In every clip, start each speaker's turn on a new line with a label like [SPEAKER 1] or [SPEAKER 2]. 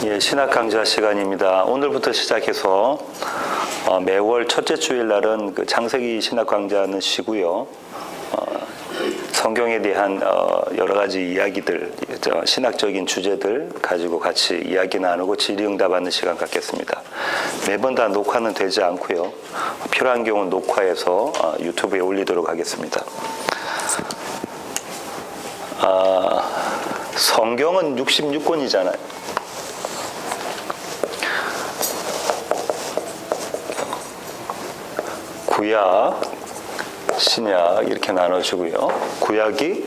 [SPEAKER 1] 예, 신학 강좌 시간입니다. 오늘부터 시작해서 매월 첫째 주일날은 그 창세기 신학 강좌는 쉬고요. 성경에 대한 여러 가지 이야기들, 신학적인 주제들 가지고 같이 이야기 나누고 질의응답하는 시간 갖겠습니다. 매번 다 녹화는 되지 않고요. 필요한 경우는 녹화해서 유튜브에 올리도록 하겠습니다. 성경은 66권이잖아요. 구약, 신약 이렇게 나눠지고요. 구약이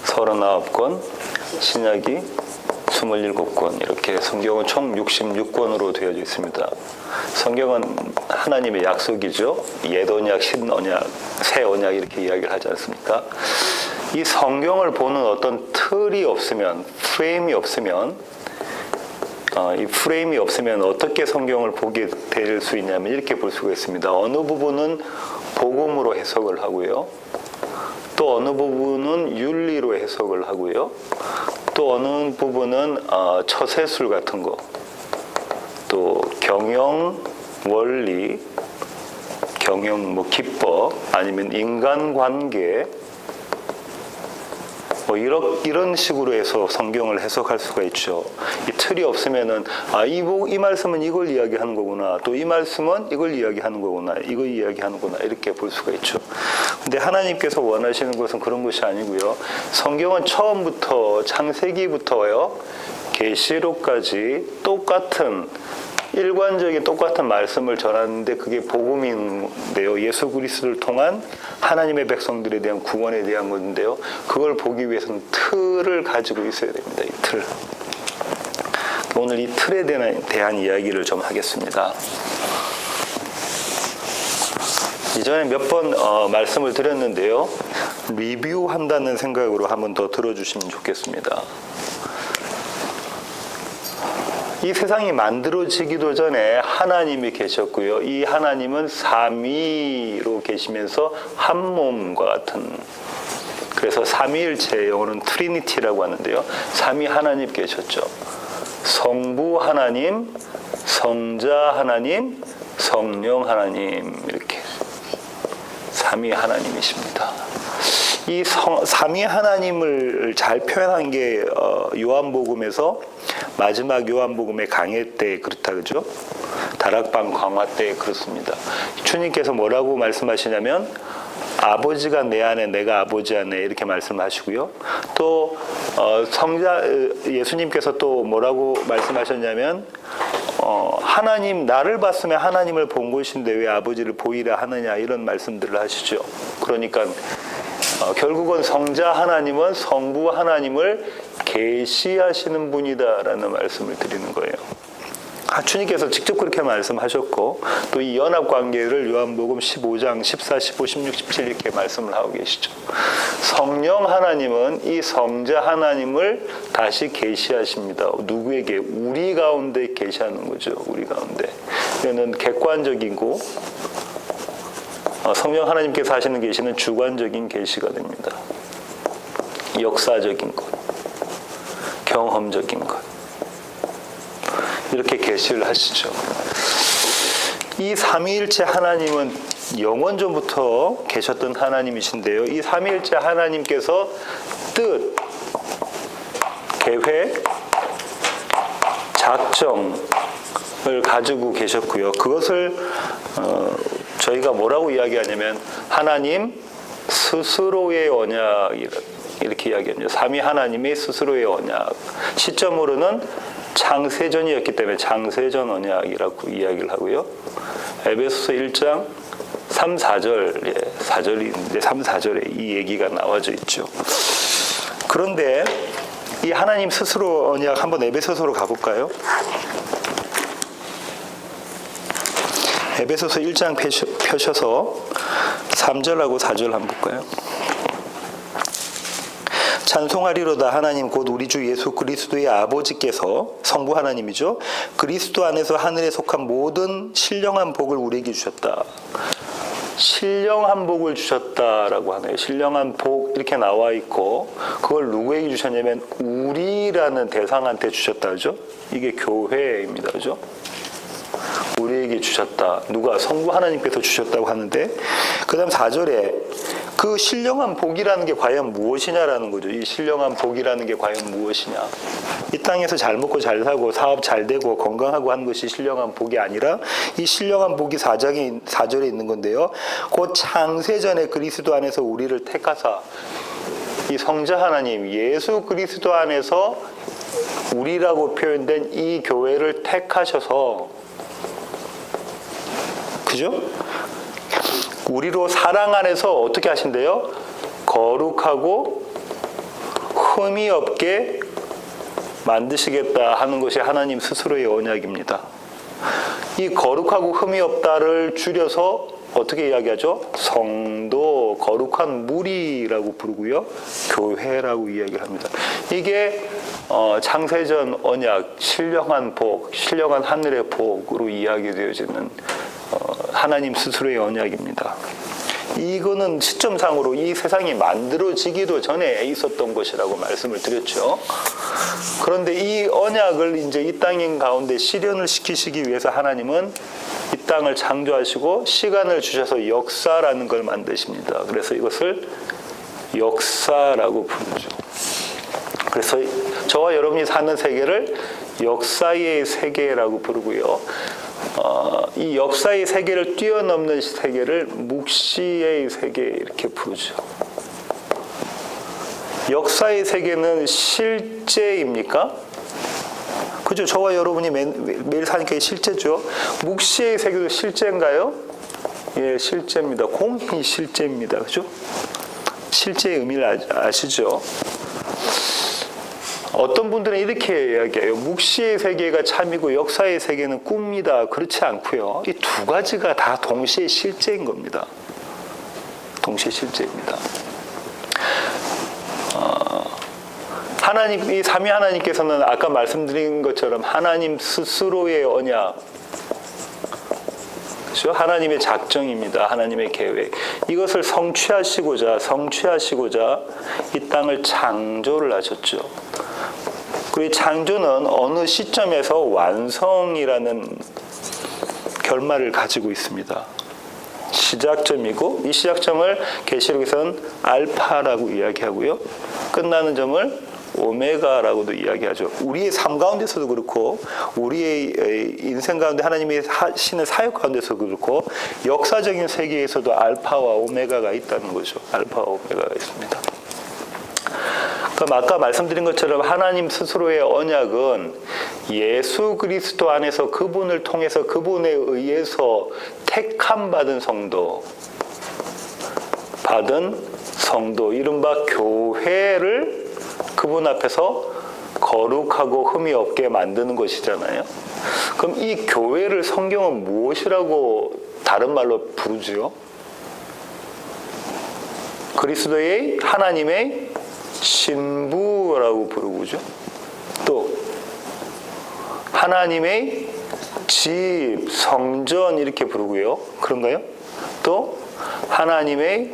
[SPEAKER 1] 39권, 신약이 27권 이렇게 성경은 총 66권으로 되어져 있습니다. 성경은 하나님의 약속이죠. 옛 언약, 신 언약, 새 언약 이렇게 이야기를 하지 않습니까? 이 성경을 보는 어떤 틀이 없으면, 프레임이 없으면 이 프레임이 없으면 어떻게 성경을 보게 될 수 있냐면 이렇게 볼 수가 있습니다. 어느 부분은 복음으로 해석을 하고요. 또 어느 부분은 윤리로 해석을 하고요. 또 어느 부분은 처세술 같은 거, 또 경영, 원리, 경영 기법, 아니면 인간관계 이런 식으로 해서 성경을 해석할 수가 있죠. 이 틀이 없으면은 이 말씀은 이걸 이야기하는 거구나. 또 이 말씀은 이걸 이야기하는 거구나. 이걸 이야기하는구나. 이렇게 볼 수가 있죠. 근데 하나님께서 원하시는 것은 그런 것이 아니고요. 성경은 처음부터 창세기부터요. 계시록까지 똑같은 일관적인 똑같은 말씀을 전하는데 그게 복음인데요. 예수 그리스도를 통한 하나님의 백성들에 대한 구원에 대한 건데요. 그걸 보기 위해서는 틀을 가지고 있어야 됩니다. 이 틀. 오늘 이 틀에 대한 이야기를 좀 하겠습니다. 이전에 몇 번 말씀을 드렸는데요. 리뷰한다는 생각으로 한번 더 들어주시면 좋겠습니다. 이 세상이 만들어지기도 전에 하나님이 계셨고요. 이 하나님은 삼위로 계시면서 한 몸과 같은, 그래서 삼위일체, 영어는 트리니티라고 하는데요. 삼위 하나님 계셨죠. 성부 하나님, 성자 하나님, 성령 하나님, 이렇게 삼위 하나님이십니다. 이 삼위 하나님을 잘 표현한 게 요한복음에서 마지막 요한복음의 강해 때 그렇다 그죠? 다락방 강화 때 그렇습니다. 주님께서 뭐라고 말씀하시냐면 아버지가 내 안에 내가 아버지 안에 이렇게 말씀하시고요. 또 예수님께서 또 뭐라고 말씀하셨냐면 하나님 나를 봤으면 하나님을 본 것인데 왜 아버지를 보이라 하느냐 이런 말씀들을 하시죠. 그러니까 결국은 성자 하나님은 성부 하나님을 계시하시는 분이다라는 말씀을 드리는 거예요. 주님께서 직접 그렇게 말씀하셨고 또 이 연합관계를 요한복음 15장 14, 15, 16, 17 이렇게 말씀을 하고 계시죠. 성령 하나님은 이 성자 하나님을 다시 계시하십니다. 누구에게? 우리 가운데 계시하는 거죠. 우리 가운데. 이거는 객관적이고 성령 하나님께서 하시는 계시는 주관적인 계시가 됩니다. 역사적인 것, 경험적인 것 이렇게 계시를 하시죠. 이 삼위일체 하나님은 영원 전부터 계셨던 하나님이신데요. 이 삼위일체 하나님께서 뜻, 계획, 작정을 가지고 계셨고요. 그것을 저희가 뭐라고 이야기하냐면 하나님 스스로의 언약 이렇게 이야기합니다. 삼위 하나님의 스스로의 언약. 시점으로는 창세전이었기 때문에 창세전 언약이라고 이야기를 하고요. 에베소서 1장 3, 4절, 4절인데 3, 4절에 이 얘기가 나와져 있죠. 그런데 이 하나님 스스로 언약 한번 에베소서로 가볼까요? 에베소서 1장 펴셔서 3절하고 4절 한번 볼까요? 찬송하리로다 하나님 곧 우리 주 예수 그리스도의 아버지께서 성부 하나님이죠. 그리스도 안에서 하늘에 속한 모든 신령한 복을 우리에게 주셨다. 신령한 복을 주셨다라고 하네요. 신령한 복 이렇게 나와 있고 그걸 누구에게 주셨냐면 우리라는 대상한테 주셨다 그죠? 이게 교회입니다. 그죠? 우리에게 주셨다. 누가? 성부 하나님께서 주셨다고 하는데 그 다음 4절에 그 신령한 복이라는 게 과연 무엇이냐라는 거죠. 이 신령한 복이라는 게 과연 무엇이냐. 이 땅에서 잘 먹고 잘 살고 사업 잘 되고 건강하고 하는 것이 신령한 복이 아니라 이 신령한 복이 4절에 있는 건데요. 곧 창세전에 그리스도 안에서 우리를 택하사 이 성자 하나님 예수 그리스도 안에서 우리라고 표현된 이 교회를 택하셔서 그죠? 우리로 사랑 안에서 어떻게 하신대요? 거룩하고 흠이 없게 만드시겠다 하는 것이 하나님 스스로의 언약입니다. 이 거룩하고 흠이 없다를 줄여서 어떻게 이야기하죠? 성도, 거룩한 무리라고 부르고요. 교회라고 이야기를 합니다. 이게 창세전 언약, 신령한 복, 신령한 하늘의 복으로 이야기되어지는 하나님 스스로의 언약입니다. 이거는 시점상으로 이 세상이 만들어지기도 전에 있었던 것이라고 말씀을 드렸죠. 그런데 이 언약을 이제 이 땅 가운데 실현을 시키시기 위해서 하나님은 이 땅을 창조하시고 시간을 주셔서 역사라는 걸 만드십니다. 그래서 이것을 역사라고 부르죠. 그래서 저와 여러분이 사는 세계를 역사의 세계라고 부르고요. 이 역사의 세계를 뛰어넘는 세계를 묵시의 세계 이렇게 부르죠. 역사의 세계는 실제입니까? 그죠? 저와 여러분이 매일 사는 게 실제죠. 묵시의 세계도 실제인가요? 예, 실제입니다. 공히 실제입니다. 그죠? 실제의 의미를 아시죠? 어떤 분들은 이렇게 이야기해요. 묵시의 세계가 참이고 역사의 세계는 꿈이다. 그렇지 않고요. 이 두 가지가 다 동시에 실제인 겁니다. 동시에 실제입니다. 하나님, 이 삼위 하나님께서는 아까 말씀드린 것처럼 하나님 스스로의 언약, 그렇죠? 하나님의 작정입니다. 하나님의 계획. 이것을 성취하시고자 이 땅을 창조를 하셨죠. 그리고 창조는 어느 시점에서 완성이라는 결말을 가지고 있습니다. 시작점이고 이 시작점을 계시록에서는 알파라고 이야기하고요. 끝나는 점을 오메가라고도 이야기하죠. 우리의 삶 가운데서도 그렇고 우리의 인생 가운데 하나님이 하시는 사역 가운데서도 그렇고 역사적인 세계에서도 알파와 오메가가 있다는 거죠. 알파와 오메가가 있습니다. 그럼 아까 말씀드린 것처럼 하나님 스스로의 언약은 예수 그리스도 안에서 그분을 통해서 그분에 의해서 택함 받은 성도, 이른바 교회를 그분 앞에서 거룩하고 흠이 없게 만드는 것이잖아요. 그럼 이 교회를 성경은 무엇이라고 다른 말로 부르죠? 그리스도의 하나님의 신부라고 부르고죠. 또 하나님의 집, 성전 이렇게 부르고요. 그런가요? 또 하나님의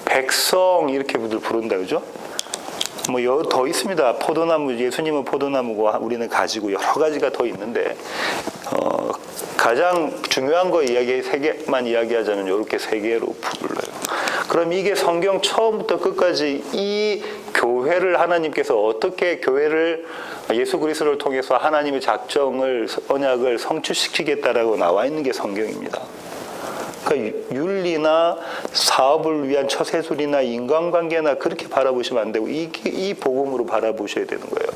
[SPEAKER 1] 백성 이렇게 부른다 그죠? 뭐 더 있습니다. 포도나무, 예수님은 포도나무고 우리는 가지고 여러 가지가 더 있는데 가장 중요한 거 세 개만 이야기하자면 이렇게 세 개로 불러요. 그럼 이게 성경 처음부터 끝까지 이 교회를 하나님께서 어떻게 교회를 예수 그리스도를 통해서 하나님의 작정을 언약을 성취시키겠다라고 나와 있는 게 성경입니다. 그러니까 윤리나 사업을 위한 처세술이나 인간관계나 그렇게 바라보시면 안 되고 이 복음으로 바라보셔야 되는 거예요.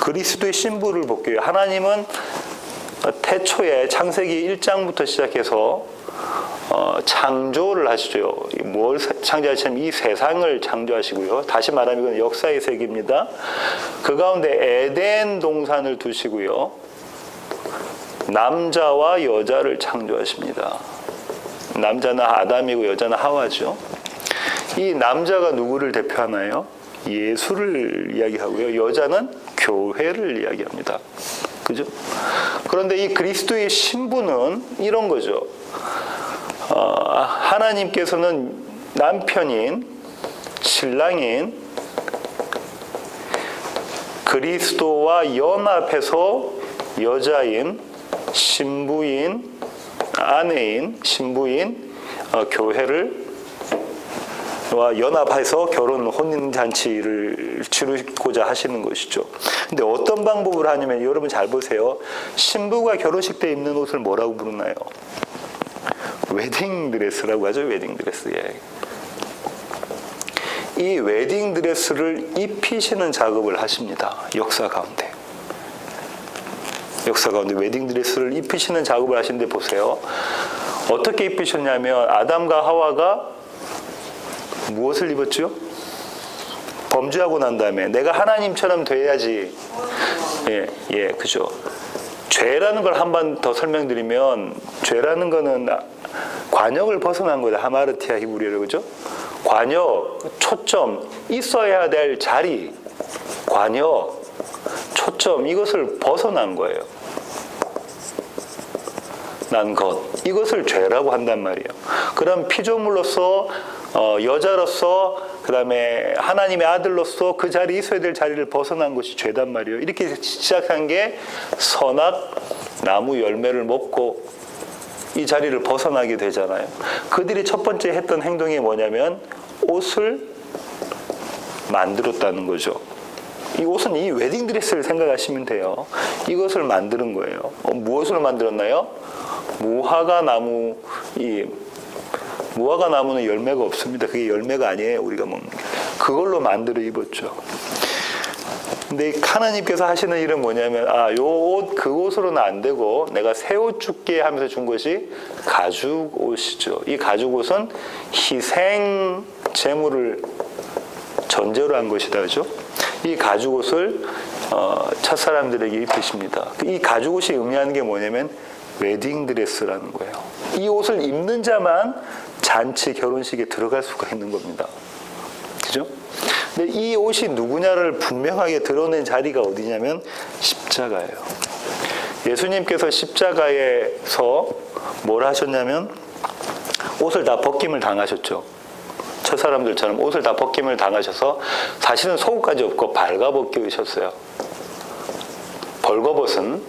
[SPEAKER 1] 그리스도의 신부를 볼게요. 하나님은 태초에 창세기 1장부터 시작해서 창조를 하시죠. 뭘 창조하시냐면 이 세상을 창조하시고요. 다시 말하면 이건 역사의 세계입니다. 그 가운데 에덴 동산을 두시고요. 남자와 여자를 창조하십니다. 남자는 아담이고 여자는 하와죠. 이 남자가 누구를 대표하나요? 예수를 이야기하고요. 여자는 교회를 이야기합니다. 그죠? 그런데 이 그리스도의 신부는 이런 거죠. 하나님께서는 남편인 신랑인 그리스도와 연합해서 여자인 신부인 아내인 신부인 교회를 와 연합해서 결혼 혼인잔치를 치르고자 하시는 것이죠. 근데 어떤 방법을 하냐면 여러분 잘 보세요. 신부가 결혼식 때 입는 옷을 뭐라고 부르나요? 웨딩드레스라고 하죠. 웨딩드레스. 예. 이 웨딩드레스를 입히시는 작업을 하십니다. 역사 가운데 웨딩드레스를 입히시는 작업을 하시는데 보세요. 어떻게 입히셨냐면 아담과 하와가 무엇을 입었죠? 범죄하고 난 다음에 내가 하나님처럼 돼야지. 그죠. 죄라는 걸 한 번 더 설명드리면 죄라는 거는 관역을 벗어난 거다. 하마르티아 히브리어로 그죠? 관역, 초점, 있어야 될 자리, 관역, 초점 이것을 벗어난 거예요. 난 것. 이것을 죄라고 한단 말이에요. 그럼 피조물로서 여자로서 그다음에 하나님의 아들로서 그 자리에 있어야 될 자리를 벗어난 것이 죄단 말이에요. 이렇게 시작한 게 선악 나무 열매를 먹고 이 자리를 벗어나게 되잖아요. 그들이 첫 번째 했던 행동이 뭐냐면 옷을 만들었다는 거죠. 이 옷은 이 웨딩드레스를 생각하시면 돼요. 이것을 만드는 거예요. 무엇으로 만들었나요? 무화과 나무는 열매가 없습니다. 그게 열매가 아니에요. 우리가 먹는 게. 그걸로 만들어 입었죠. 근데 하나님께서 하시는 일은 뭐냐면 요 옷 그 옷으로는 안 되고 내가 새 옷 줄게 하면서 준 것이 가죽 옷이죠. 이 가죽 옷은 희생 제물을 전제로 한 것이다. 그죠? 이 가죽 옷을 첫사람들에게 입히십니다. 이 가죽 옷이 의미하는 게 뭐냐면 웨딩드레스라는 거예요. 이 옷을 입는 자만 잔치 결혼식에 들어갈 수가 있는 겁니다. 그죠? 근데 이 옷이 누구냐를 분명하게 드러낸 자리가 어디냐면 십자가예요. 예수님께서 십자가에서 뭘 하셨냐면 옷을 다 벗김을 당하셨죠. 저 사람들처럼 옷을 다 벗김을 당하셔서 사실은 속옷까지 없고 발가벗겨 입으셨어요. 벌거벗은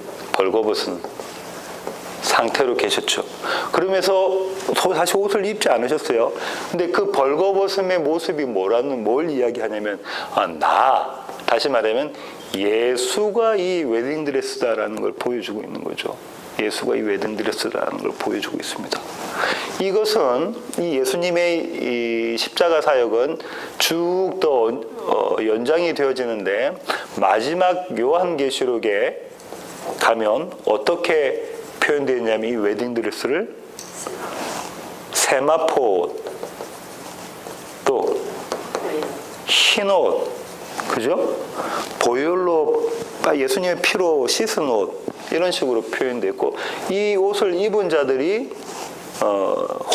[SPEAKER 1] 상태로 계셨죠. 그러면서 사실 옷을 입지 않으셨어요. 근데 그 벌거벗음의 모습이 뭘 이야기하냐면 다시 말하면 예수가 이 웨딩드레스다라는 걸 보여주고 있는 거죠. 예수가 이 웨딩드레스라는 걸 보여주고 있습니다. 이것은 이 예수님의 이 십자가 사역은 쭉 더 연장이 되어지는데 마지막 요한계시록에 가면 어떻게 표현되어 있냐면 이 웨딩드레스를 세마포 또 흰옷 그죠? 보혈로 예수님의 피로 씻은 옷 이런 식으로 표현됐고 이 옷을 입은 자들이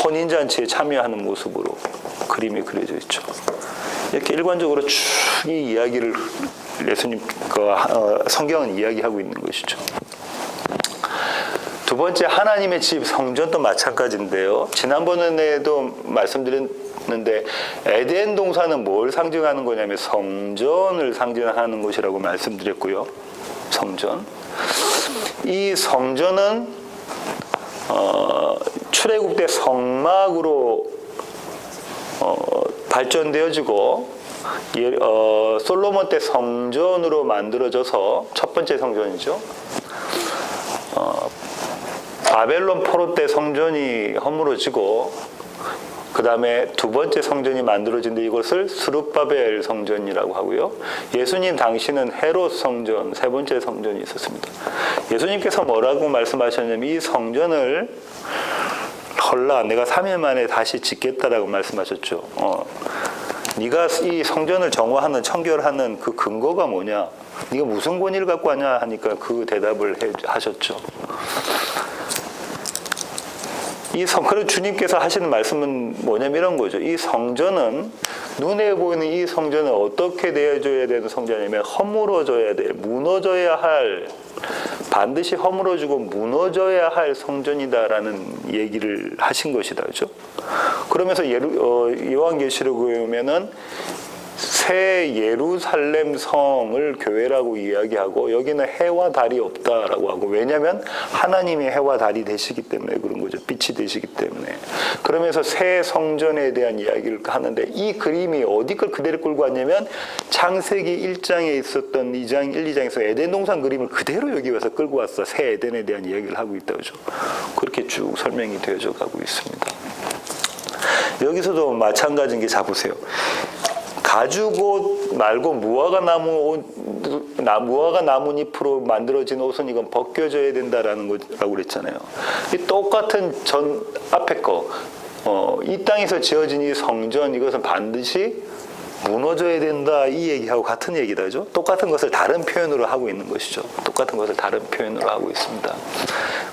[SPEAKER 1] 혼인잔치에 참여하는 모습으로 그림이 그려져 있죠. 이렇게 일관적으로 쭉 이 이야기를 예수님과 성경은 이야기하고 있는 것이죠. 두 번째 하나님의 집 성전도 마찬가지인데요. 지난번에도 말씀드렸는데 에덴 동산은 뭘 상징하는 거냐면 성전을 상징하는 것이라고 말씀드렸고요. 성전. 이 성전은 출애굽 때 성막으로 발전되어지고 솔로몬 때 성전으로 만들어져서 첫 번째 성전이죠. 바벨론 포로 때 성전이 허물어지고 그 다음에 두 번째 성전이 만들어진데 이것을 스룹바벨 성전이라고 하고요. 예수님 당시는 헤롯 성전, 세 번째 성전이 있었습니다. 예수님께서 뭐라고 말씀하셨냐면 이 성전을 내가 3일 만에 다시 짓겠다라고 말씀하셨죠. 네가 이 성전을 정화하는 청결하는 그 근거가 뭐냐? 네가 무슨 권위를 갖고 하냐 하니까 그 대답을 하셨죠. 그런 주님께서 하시는 말씀은 뭐냐면 이런 거죠. 이 성전은, 눈에 보이는 이 성전은 어떻게 되어줘야 되는 성전이냐면 허물어져야 돼. 무너져야 할, 반드시 허물어지고 무너져야 할 성전이다라는 얘기를 하신 것이다. 그죠? 그러면서 요한계시록에 보면은 새 예루살렘 성을 교회라고 이야기하고, 여기는 해와 달이 없다라고 하고, 왜냐하면 하나님이 해와 달이 되시기 때문에 그런 거죠. 빛이 되시기 때문에. 그러면서 새 성전에 대한 이야기를 하는데, 이 그림이 어디 걸 그대로 끌고 왔냐면 창세기 1장에 있었던 2장 1, 2장에서 에덴 동산 그림을 그대로 여기 와서 끌고 왔어. 새 에덴에 대한 이야기를 하고 있다. 그죠? 그렇게 쭉 설명이 되어져 가고 있습니다. 여기서도 마찬가지인 게, 자 보세요. 가죽옷 말고 무화과 나뭇잎으로 만들어진 옷은 이건 벗겨져야 된다라는 거라고 그랬잖아요. 이 똑같은 전 앞에 거, 이 땅에서 지어진 이 성전, 이것은 반드시 무너져야 된다, 이 얘기하고 같은 얘기다. 그죠? 똑같은 것을 다른 표현으로 하고 있는 것이죠. 똑같은 것을 다른 표현으로 하고 있습니다.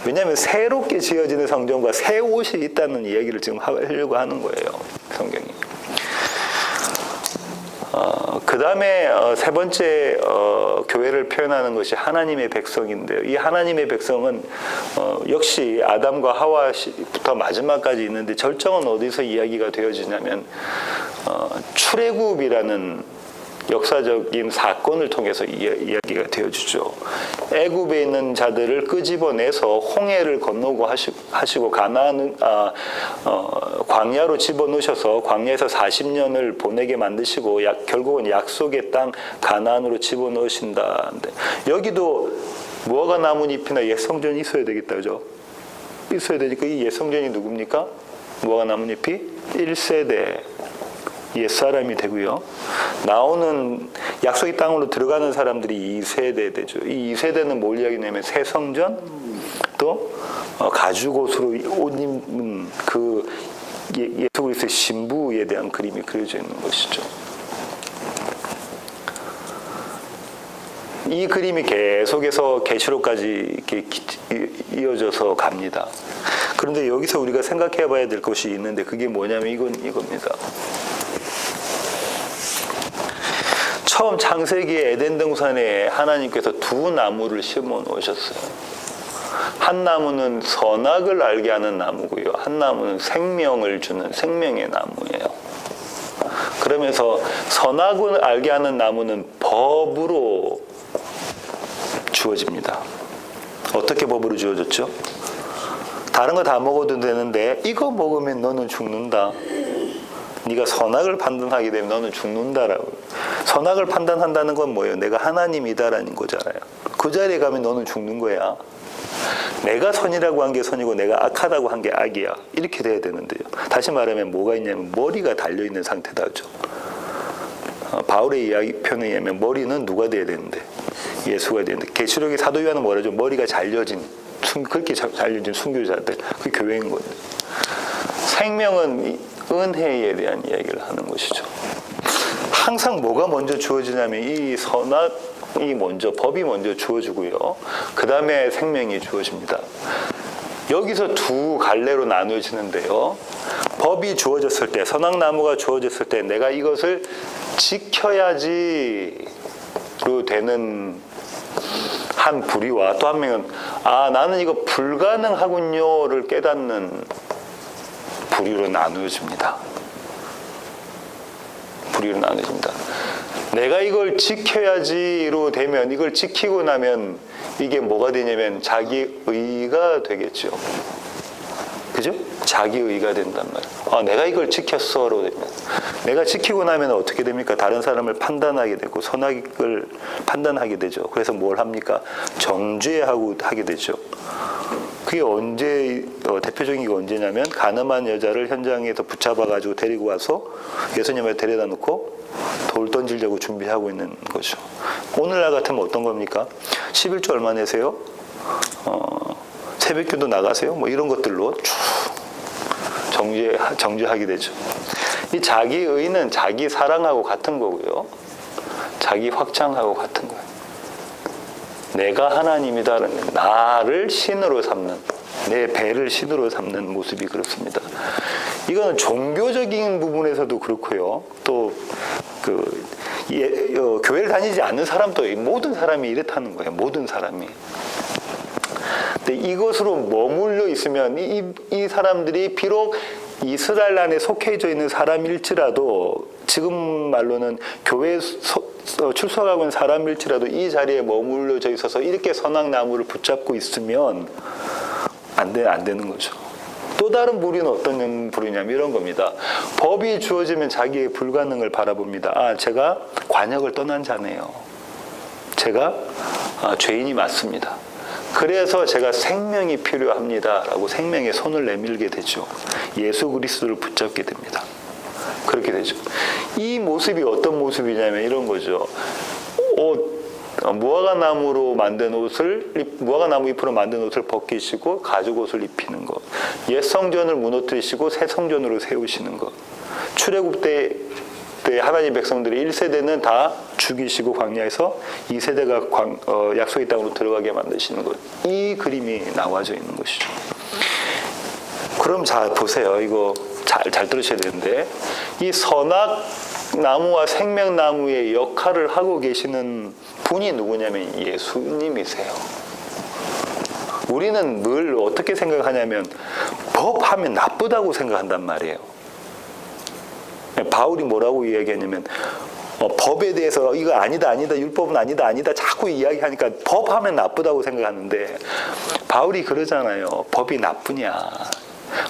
[SPEAKER 1] 왜냐하면 새롭게 지어지는 성전과 새 옷이 있다는 이야기를 지금 하려고 하는 거예요, 성경이. 그 다음에 세 번째 교회를 표현하는 것이 하나님의 백성인데요. 이 하나님의 백성은 역시 아담과 하와부터 마지막까지 있는데, 절정은 어디서 이야기가 되어지냐면 출애굽이라는 역사적인 사건을 통해서 이야기가 되어주죠. 애굽에 있는 자들을 끄집어내서 홍해를 건너고 하시고 광야로 집어넣으셔서 광야에서 40년을 보내게 만드시고 결국은 약속의 땅 가나안으로 집어넣으신다는데, 여기도 무화과 나뭇잎이나 옛 성전이 있어야 되겠다. 그죠? 있어야 되니까 이 옛 성전이 누굽니까? 무화과 나뭇잎이 1세대 옛사람이 되고요. 나오는 약속의 땅으로 들어가는 사람들이 2세대 되죠. 이 2세대는 뭘 이야기냐면 새 성전, 또 가죽옷으로 옷 입은 그 예수 그리스도의 신부에 대한 그림이 그려져 있는 것이죠. 이 그림이 계속해서 계시록까지 이렇게 이어져서 갑니다. 그런데 여기서 우리가 생각해 봐야 될 것이 있는데, 그게 뭐냐면 이겁니다. 처음 창세기의 에덴 동산에 하나님께서 두 나무를 심어 놓으셨어요. 한 나무는 선악을 알게 하는 나무고요. 한 나무는 생명을 주는 생명의 나무예요. 그러면서 선악을 알게 하는 나무는 법으로 주어집니다. 어떻게 법으로 주어졌죠? 다른 거 다 먹어도 되는데 이거 먹으면 너는 죽는다. 네가 선악을 판단하게 되면 너는 죽는다라고. 선악을 판단한다는 건 뭐예요? 내가 하나님이다라는 거잖아요. 그 자리에 가면 너는 죽는 거야. 내가 선이라고 한 게 선이고 내가 악하다고 한 게 악이야. 이렇게 돼야 되는데요. 다시 말하면 뭐가 있냐면 머리가 달려있는 상태다죠. 바울의 이야기 표현에 의하면 머리는 누가 돼야 되는데? 예수가 되는데, 계시록의 사도 요한은 뭐라죠? 머리가 잘려진, 그렇게 잘려진 순교자들, 그 교회인 거예요. 생명은 은혜에 대한 이야기를 하는 것이죠. 항상 뭐가 먼저 주어지냐면 이 선악이 먼저, 법이 먼저 주어지고요. 그 다음에 생명이 주어집니다. 여기서 두 갈래로 나누어지는데요. 법이 주어졌을 때, 선악나무가 주어졌을 때 내가 이것을 지켜야지로 되는 한 부류와, 또 한 명은 나는 이거 불가능하군요를 깨닫는 부류로 나누어집니다. 부류로 나누어집니다. 내가 이걸 지켜야지로 되면, 이걸 지키고 나면 이게 뭐가 되냐면 자기의가 되겠죠. 그죠? 자기의가 된단 말이에요. 내가 이걸 지켰어로 되면, 내가 지키고 나면 어떻게 됩니까? 다른 사람을 판단하게 되고 선악을 판단하게 되죠. 그래서 뭘 합니까? 정죄하게 되죠. 그게 언제, 대표적인 게 언제냐면 가늠한 여자를 현장에서 붙잡아가지고 데리고 와서 예수님을 데려다 놓고 돌 던지려고 준비하고 있는 거죠. 오늘날 같으면 어떤 겁니까? 11조 얼마 내세요? 새벽기도 나가세요? 뭐 이런 것들로 쭉 정죄하게 되죠. 이 자기의는 자기 사랑하고 같은 거고요. 자기 확장하고 같은 거예요. 내가 하나님이다라는, 나를 신으로 삼는, 내 배를 신으로 삼는 모습이 그렇습니다. 이거는 종교적인 부분에서도 그렇고요. 또 교회를 다니지 않는 사람도 모든 사람이 이렇다는 거예요. 모든 사람이. 근데 이것으로 머물러 있으면 이 사람들이 비록 이스라엘 안에 속해져 있는 사람일지라도, 지금 말로는 교회에 출석하고 있는 사람일지라도 이 자리에 머물러져 있어서 이렇게 선악나무를 붙잡고 있으면 안 되는 거죠. 또 다른 부류는 어떤 부류냐면 이런 겁니다. 법이 주어지면 자기의 불가능을 바라봅니다. 아, 제가 관역을 떠난 자네요. 제가 죄인이 맞습니다. 그래서 제가 생명이 필요합니다 라고 생명의 손을 내밀게 되죠. 예수 그리스도를 붙잡게 됩니다. 그렇게 되죠. 이 모습이 어떤 모습이냐면 이런 거죠. 무화과나무 잎으로 만든 옷을 벗기시고 가죽 옷을 입히는 것. 옛 성전을 무너뜨리시고 새 성전으로 세우시는 것. 출애굽 때 하나님 백성들이 1세대는 다 죽이시고 광야에서 2세대가 약속의 땅으로 들어가게 만드시는 것. 이 그림이 나와져 있는 것이죠. 그럼 잘 보세요. 이거 잘 들으셔야 되는데, 이 선악나무와 생명나무의 역할을 하고 계시는 분이 누구냐면 예수님이세요. 우리는 늘 어떻게 생각하냐면 법하면 나쁘다고 생각한단 말이에요. 바울이 뭐라고 이야기하냐면 법에 대해서 이거 아니다 율법은 아니다 자꾸 이야기하니까 법하면 나쁘다고 생각하는데, 바울이 그러잖아요. 법이 나쁘냐.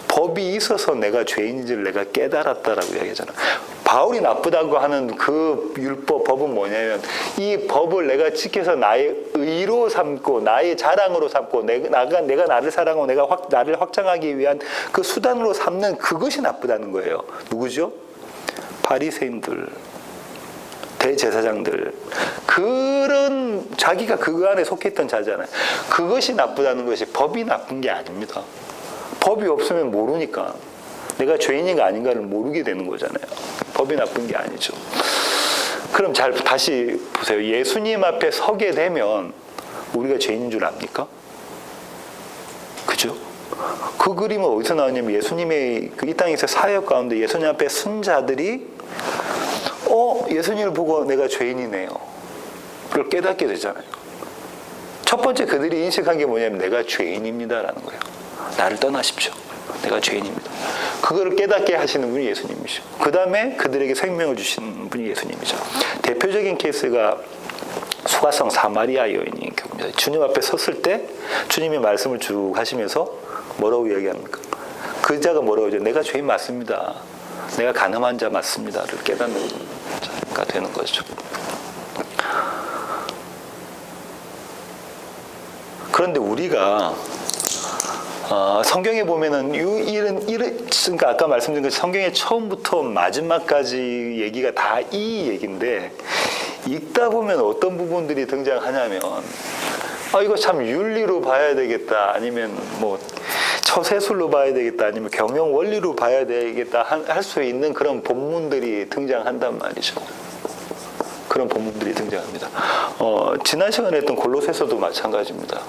[SPEAKER 1] 법이 있어서 내가 죄인인지를 내가 깨달았다라고 이야기하잖아요. 바울이 나쁘다고 하는 그 법은 뭐냐면, 이 법을 내가 지켜서 나의 의로 삼고 나의 자랑으로 삼고 내가 나를 사랑하고 나를 확장하기 위한 그 수단으로 삼는 그것이 나쁘다는 거예요. 누구죠? 바리새인들, 대제사장들, 그런 자기가 그 안에 속했던 자잖아요. 그것이 나쁘다는 것이 법이 나쁜 게 아닙니다. 법이 없으면 모르니까 내가 죄인인가 아닌가를 모르게 되는 거잖아요. 법이 나쁜 게 아니죠. 그럼 다시 보세요. 예수님 앞에 서게 되면 우리가 죄인인 줄 압니까? 그죠? 그 그림은 어디서 나오냐면, 예수님의 이 땅에서 사역 가운데 예수님 앞에 쓴 자들이 예수님을 보고 내가 죄인이네요. 그걸 깨닫게 되잖아요. 첫 번째 그들이 인식한 게 뭐냐면 내가 죄인입니다라는 거예요. 나를 떠나십시오. 내가 죄인입니다. 그거를 깨닫게 하시는 분이 예수님이시죠. 그 다음에 그들에게 생명을 주시는 분이 예수님이죠. 대표적인 케이스가 수가성 사마리아 여인인 경우입니다. 주님 앞에 섰을 때 주님이 말씀을 쭉 하시면서 뭐라고 이야기합니까? 그 자가 뭐라고 하죠? 내가 죄인 맞습니다. 내가 가늠한 자 맞습니다를 깨닫는 자가 되는 거죠. 그런데 우리가 성경에 보면은 그러니까 아까 말씀드린 것 성경의 처음부터 마지막까지 얘기가 다 이 얘기인데, 읽다 보면 어떤 부분들이 등장하냐면 이거 참 윤리로 봐야 되겠다, 아니면 뭐 처세술로 봐야 되겠다, 아니면 경영 원리로 봐야 되겠다 할 수 있는 그런 본문들이 등장한단 말이죠. 그런 본문들이 등장합니다. 지난 시간에 했던 골로새서도 마찬가지입니다.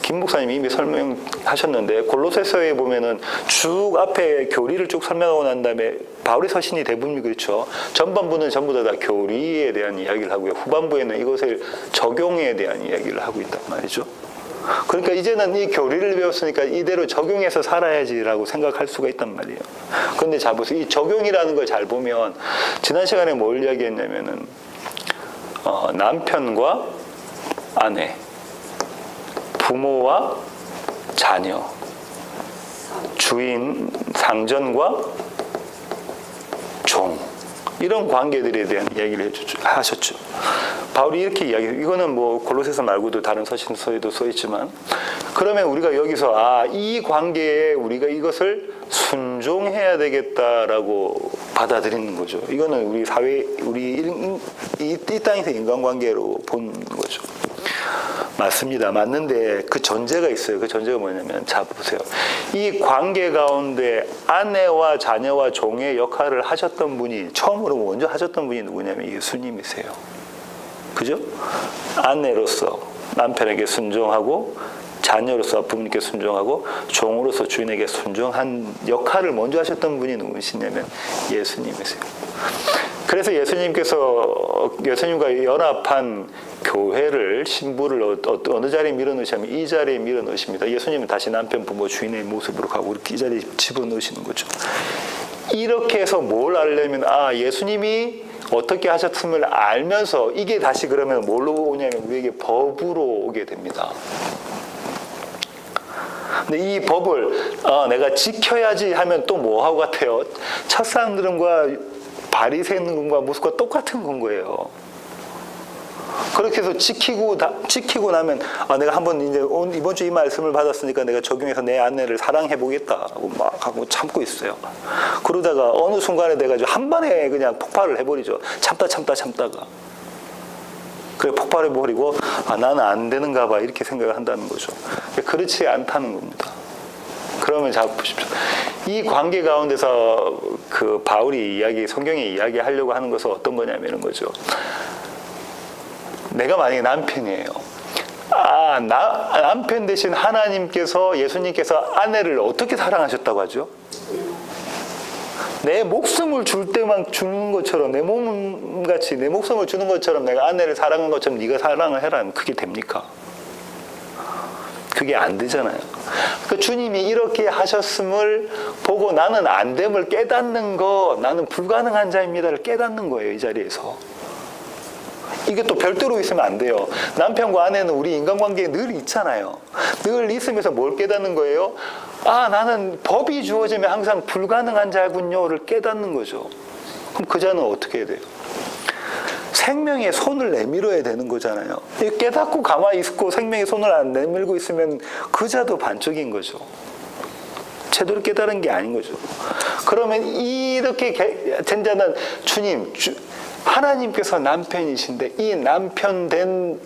[SPEAKER 1] 김 목사님이 이미 설명하셨는데, 골로새서에 보면은 쭉 앞에 교리를 쭉 설명하고 난 다음에 바울의 서신이 대부분이 그렇죠. 전반부는 전부 다 교리에 대한 이야기를 하고요. 후반부에는 이것을 적용에 대한 이야기를 하고 있단 말이죠. 그러니까 이제는 이 교리를 배웠으니까 이대로 적용해서 살아야지라고 생각할 수가 있단 말이에요. 그런데 잘 보세요. 이 적용이라는 걸 잘 보면, 지난 시간에 뭘 이야기했냐면은 남편과 아내, 부모와 자녀, 주인, 상전과 종, 이런 관계들에 대한 이야기를 하셨죠. 바울이 이렇게 이거는 뭐 골로새서 말고도 다른 서신서에도 써 있지만, 그러면 우리가 여기서 이 관계에 우리가 이것을 순종해야 되겠다라고 받아들이는 거죠. 이거는 우리 사회, 이 땅에서 인간관계로 본 거죠. 맞습니다. 맞는데 그 전제가 있어요. 그 전제가 뭐냐면, 자 보세요. 이 관계 가운데 아내와 자녀와 종의 역할을 하셨던 분이, 처음으로 먼저 하셨던 분이 누구냐면 예수님이세요. 그죠? 아내로서 남편에게 순종하고 자녀로서 부모님께 순종하고 종으로서 주인에게 순종한 역할을 먼저 하셨던 분이 누구시냐면 예수님이세요. 그래서 예수님과 연합한 교회를, 신부를 어느 자리에 밀어넣으시냐면 이 자리에 밀어넣으십니다. 예수님은 다시 남편, 부모, 주인의 모습으로 가고 이렇게 이 자리에 집어넣으시는 거죠. 이렇게 해서 뭘 알려면 예수님이 어떻게 하셨음을 알면서 이게 다시 그러면 뭘로 오냐면 우리에게 법으로 오게 됩니다. 근데 이 법을 내가 지켜야지 하면 또 뭐하고 같아요? 첫사람들과 바리새인과 모습과 똑같은 건 거예요. 그렇게 해서 지키고 나면 내가 한번 이제 이번 주 이 말씀을 받았으니까 내가 적용해서 내 아내를 사랑해 보겠다고 막 하고 참고 있어요. 그러다가 어느 순간에 내가 한 번에 그냥 폭발을 해버리죠. 참다가. 그래 폭발해버리고 나는 안 되는가 봐 이렇게 생각을 한다는 거죠. 그렇지 않다는 겁니다. 그러면 잘 보십시오. 이 관계 가운데서 그 바울이 성경에 이야기하려고 하는 것은 어떤 거냐면 이런 거죠. 내가 만약에 남편이에요. 남편 대신 하나님께서, 예수님께서 아내를 어떻게 사랑하셨다고 하죠? 내 목숨을 줄 때만 주는 것처럼, 내 몸같이 내 목숨을 주는 것처럼 내가 아내를 사랑한 것처럼 네가 사랑을 해라. 그게 됩니까? 그게 안 되잖아요. 그 주님이 이렇게 하셨음을 보고 나는 안 됨을 깨닫는 거, 나는 불가능한 자입니다를 깨닫는 거예요, 이 자리에서. 이게 또 별도로 있으면 안 돼요. 남편과 아내는 우리 인간관계에 늘 있잖아요. 늘 있으면서 뭘 깨닫는 거예요? 나는 법이 주어지면 항상 불가능한 자군요를 깨닫는 거죠. 그럼 그 자는 어떻게 해야 돼요? 생명에 손을 내밀어야 되는 거잖아요. 깨닫고 가만히 있고 생명에 손을 안 내밀고 있으면 그 자도 반쪽인 거죠. 제대로 깨달은 게 아닌 거죠. 그러면 이렇게 된 자는 하나님께서 남편이신데 이 남편 된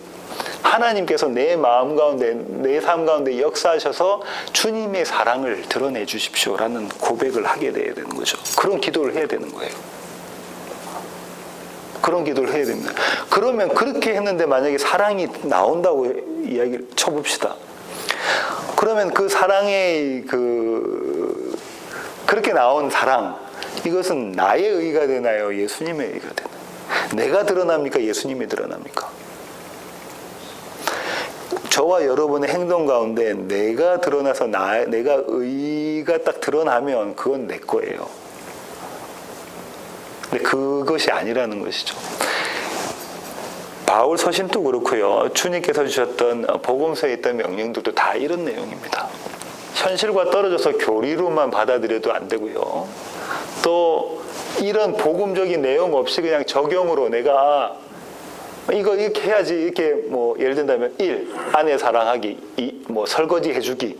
[SPEAKER 1] 하나님께서 내 마음 가운데, 내 삶 가운데 역사하셔서 주님의 사랑을 드러내 주십시오라는 고백을 하게 돼야 되는 거죠. 그런 기도를 해야 되는 거예요. 그런 기도를 해야 됩니다. 그러면 그렇게 했는데 만약에 사랑이 나온다고 이야기를 쳐봅시다. 그러면 그 사랑의 그렇게 나온 사랑, 이것은 나의 의가 되나요? 예수님의 의가 되나요? 내가 드러납니까? 예수님이 드러납니까? 저와 여러분의 행동 가운데 내가 드러나서 내가 의가 딱 드러나면 그건 내 거예요. 근데 그것이 아니라는 것이죠. 바울 서신도 그렇고요. 주님께서 주셨던 복음서에 있던 명령들도 다 이런 내용입니다. 현실과 떨어져서 교리로만 받아들여도 안 되고요. 또 이런 복음적인 내용 없이 그냥 적용으로 내가 이거 이렇게 해야지, 이렇게 예를 든다면 1. 아내 사랑하기, 2. 설거지 해주기,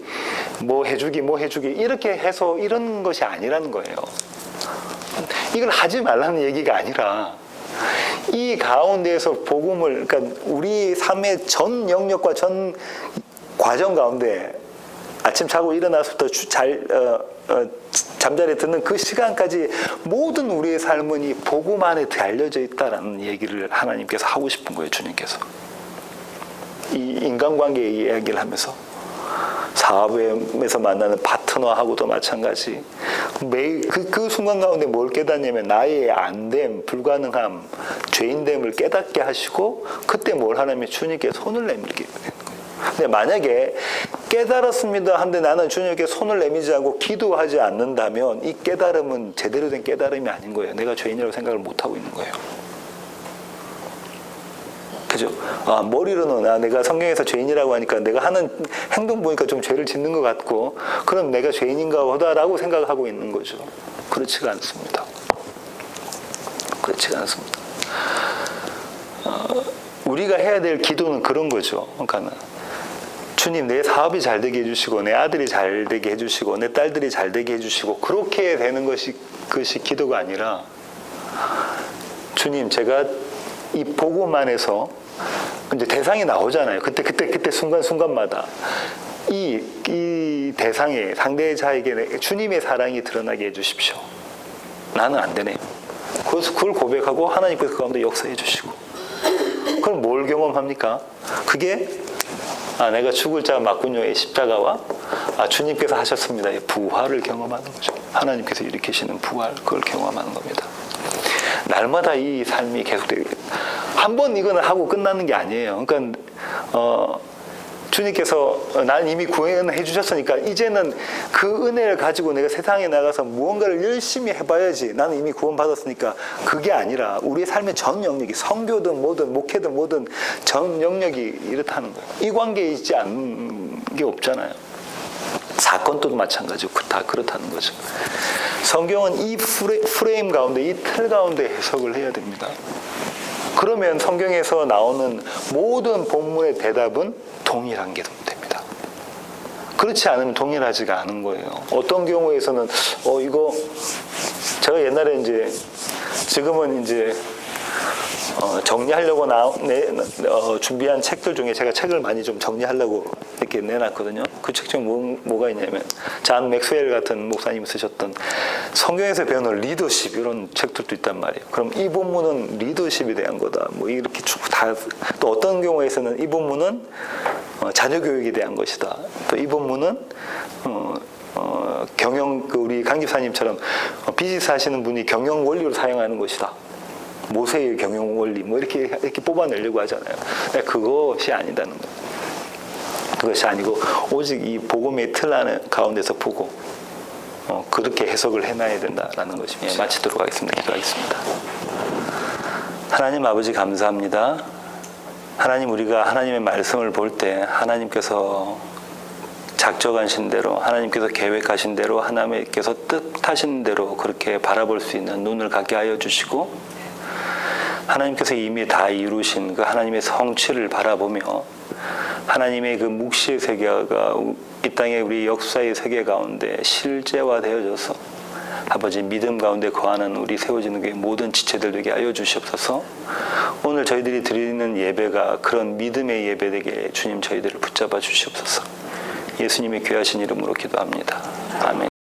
[SPEAKER 1] 뭐 해주기 이렇게 해서 이런 것이 아니라는 거예요. 이걸 하지 말라는 얘기가 아니라 이 가운데에서 복음을, 그러니까 우리 삶의 전 영역과 전 과정 가운데 아침 자고 일어나서부터 잠자리에 드는 그 시간까지 모든 우리의 삶은 이 복음 안에 달려져 있다라는 얘기를 하나님께서 하고 싶은 거예요. 주님께서 이 인간관계의 이야기를 하면서 사업에서 만나는 파트너하고도 마찬가지. 매일 그 순간 가운데 뭘 깨닫냐면 나의 안됨, 불가능함, 죄인됨을 깨닫게 하시고 그때 뭘 하냐면 주님께 손을 내밀게 되는 거예요. 근데 만약에 깨달았습니다 한데 나는 주님께 손을 내밀지 않고 기도하지 않는다면 이 깨달음은 제대로 된 깨달음이 아닌 거예요. 내가 죄인이라고 생각을 못하고 있는 거예요. 그죠? 머리로는 내가 성경에서 죄인이라고 하니까 내가 하는 행동 보니까 좀 죄를 짓는 것 같고 그럼 내가 죄인인가 보다라고 생각하고 있는 거죠. 그렇지가 않습니다. 그렇지가 않습니다. 우리가 해야 될 기도는 그런 거죠. 그러니까 주님 내 사업이 잘 되게 해주시고 내 아들이 잘 되게 해주시고 내 딸들이 잘 되게 해주시고 그렇게 되는 것이 기도가 아니라 주님 제가 이 복음 안에서 이제 대상이 나오잖아요. 그때 순간마다 이 대상에 상대자에게 주님의 사랑이 드러나게 해주십시오. 나는 안 되네요. 그걸 고백하고 하나님께서 그 가운데 역사해 주시고 그럼 뭘 경험합니까? 그게 아, 내가 죽을 자 맞군요. 이 십자가와 주님께서 하셨습니다. 이 부활을 경험하는 거죠. 하나님께서 일으키시는 부활, 그걸 경험하는 겁니다. 날마다 이 삶이 계속되고, 한 번 이거는 하고 끝나는 게 아니에요. 그러니까 주님께서 난 이미 구원해 주셨으니까 이제는 그 은혜를 가지고 내가 세상에 나가서 무언가를 열심히 해봐야지, 나는 이미 구원받았으니까, 그게 아니라 우리의 삶의 전 영역이, 선교든 뭐든 목회든 뭐든 전 영역이 이렇다는 거예요. 이 관계에 있지 않은 게 없잖아요. 사건도 마찬가지고 다 그렇다는 거죠. 성경은 이 프레임 가운데, 이 틀 가운데 해석을 해야 됩니다. 그러면 성경에서 나오는 모든 본문의 대답은 동일한 게 됩니다. 그렇지 않으면 동일하지가 않은 거예요. 어떤 경우에서는 이거 제가 옛날에 이제, 지금은 이제 정리하려고 준비한 책들 중에 제가 책을 많이 좀 정리하려고 이렇게 내놨거든요. 그 책 중에 뭐가 있냐면 잔 맥스웰 같은 목사님이 쓰셨던 성경에서 배우는 리더십, 이런 책들도 있단 말이에요. 그럼 이 본문은 리더십에 대한 거다, 뭐 이렇게 쭉 다. 또 어떤 경우에서는 이 본문은 자녀 교육에 대한 것이다. 또 이 본문은 경영, 우리 강 집사님처럼 비즈니스 하시는 분이 경영 원리로 사용하는 것이다. 모세의 경영 원리, 뭐 이렇게 뽑아내려고 하잖아요. 그것이 아니다는 거예요. 그것이 아니고 오직 이 복음의 틀 안에 가운데서 보고 그렇게 해석을 해놔야 된다라는 것입니다. 예, 마치도록 하겠습니다. 기도하겠습니다. 하나님 아버지, 감사합니다. 하나님, 우리가 하나님의 말씀을 볼 때 하나님께서 작정하신 대로, 하나님께서 계획하신 대로, 하나님께서 뜻하신 대로 그렇게 바라볼 수 있는 눈을 갖게 하여 주시고, 하나님께서 이미 다 이루신 그 하나님의 성취를 바라보며 하나님의 그 묵시의 세계가 이 땅의 우리 역사의 세계 가운데 실제화되어져서 아버지 믿음 가운데 거하는 우리 세워지는 그 모든 지체들 되게 하여 주시옵소서. 오늘 저희들이 드리는 예배가 그런 믿음의 예배 되게 주님 저희들을 붙잡아 주시옵소서. 예수님의 귀하신 이름으로 기도합니다. 아멘.